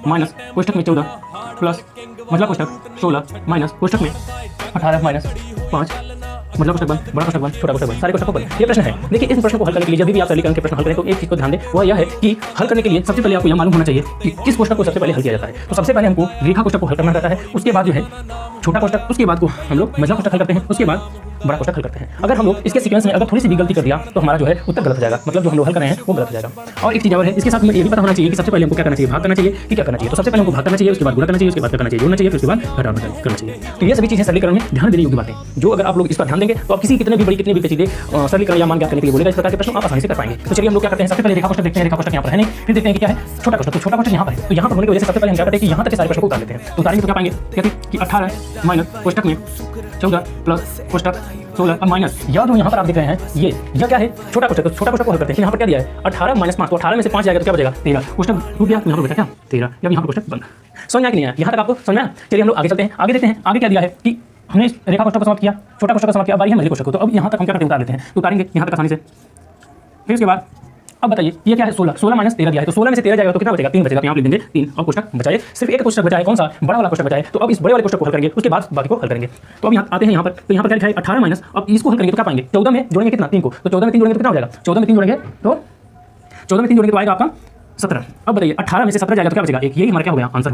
Minus कोष्टक में 14 plus मझला कोष्टक 16 minus कोष्टक में 18 minus 5 मझला कोष्टक बंद, बड़ा कोष्टक बंद, छोटा कोष्टक बंद, सारे कोष्टक को बंद। ये प्रश्न है। देखिए इस प्रश्न को हल करने के लिए जब भी आप सरलीकरण के प्रश्न हल करें तो एक चीज को ध्यान दें, वह यह है कि हल करने के लिए सबसे पहले आपको यह मालूम होना चाहिए कि किस कोष्टक को सबसे पहले हल किया जाता है। तो सबसे पहले हमको रेखा कोष्टक को हल करना रहता है, उसके बाद जो है छोटा कोष्टक, उसके बाद को हम लोग मझला कोष्टक हल करते हैं, उसके बाद बड़ा कोष्टक हल करते हैं। अगर हम लोग इसके सीक्वेंस में अगर थोड़ी सी भी गलती कर दिया तो हमारा जो है उत्तर गलत हो जाएगा, मतलब जो हम लोग हल कर रहे हैं वो गलत हो जाएगा। और एक चीज और है, इसके साथ में ये भी पता होना चाहिए कि सबसे पहले हमको क्या करना चाहिए, भाग करना चाहिए कि क्या करना चाहिए। तो सबसे पहले हमको भाग करना चाहिए, उसके बाद गुणा करना चाहिए, उसके बाद करना चाहिए जोड़ना चाहिए, फिर उसके बाद घटाना करना चाहिए। तो ये सभी चीजें सरलीकरण में ध्यान देने योग्य बातें, जो अगर आप लोग इस पर ध्यान देंगे तो आप किसी कितने भी बड़ी कितनी भी चीजें सरलीकरण या मान ज्ञात करने के लिए बोलेगा इस प्रकार के प्रश्न आप आसानी से कर पाएंगे। तो चलिए हम लोग क्या करते हैं, सबसे पहले रेखा कोष्टक देखते हैं। रेखा कोष्टक यहाँ पर है नहीं, फिर देखते हैं कि क्या है छोटा कोष्टक। तो छोटा कोष्टक यहाँ पर है, तो यहाँ पर होने की वजह से सबसे पहले हम क्या करते हैं कि यहाँ तक के सारे प्रश्नों को उतार लेते हैं। तो उतारेंगे तो क्या पाएंगे, कहते हैं कि 18 माइनस कोष्टक में 14 प्लस कोष्टक 16 अब माइनस यह जो यहाँ पर आप देख रहे हैं यह क्या है, छोटा कोष्टक। तो छोटा कोष्टक को हल करते हैं। यहाँ पर क्या दिया है 18 माइनस 5, तो 18 में से 5 जाएगा तो क्या बचेगा 13। कोष्टक टूट गया, यहाँ पर बचा क्या 13। अब यहाँ पर कोष्टक बंद। समझ में आया कि नहीं आया, यहाँ तक आपको समझ में आया। चलिए हम लोग आगे चलते हैं, आगे देखते हैं आगे क्या दिया है कि हमने रेखा कोष्टक को समाप्त किया, छोटा कोष्टक को समाप्त किया, बारी है मझले कोष्टक को। तो अब यहाँ तक हम क्या करते हैं उतार लेते हैं। तो उतारेंगे यहाँ तक आसानी से। फिर उसके बाद अब बताइए ये क्या है 16 माइनस 13 दिया है, तो 16 में से 13 जाएगा तो कितना बचेगा 3 बचेगा। तो यहाँ लिख देंगे 3 और कोष्टक बचाए, सिर्फ एक कोष्टक बचा है, कौन सा बड़ा वाला कोष्टक बचा है। तो अब इस बड़े वाले कोष्टक को हल करेंगे, उसके बाद बाकी को हल करेंगे। तो अब यहाँ आते हैं यहाँ पर, तो यहाँ पर क्या लिखा है 18 माइनस, अब इसको हल करेंगे तो क्या पाएंगे 14 में जोड़ेंगे कितना 3 को, तो 14 में 3 जोड़ेंगे तो कितना हो जाएगा 14 में 3 जोड़ेंगे तो 14 में 3 जोड़ेंगे तो आएगा आपका 17। अब बताइए 18 में से 17 जाएगा तो क्या बचेगा 1, यही हमारा क्या हो गया आंसर हो गया।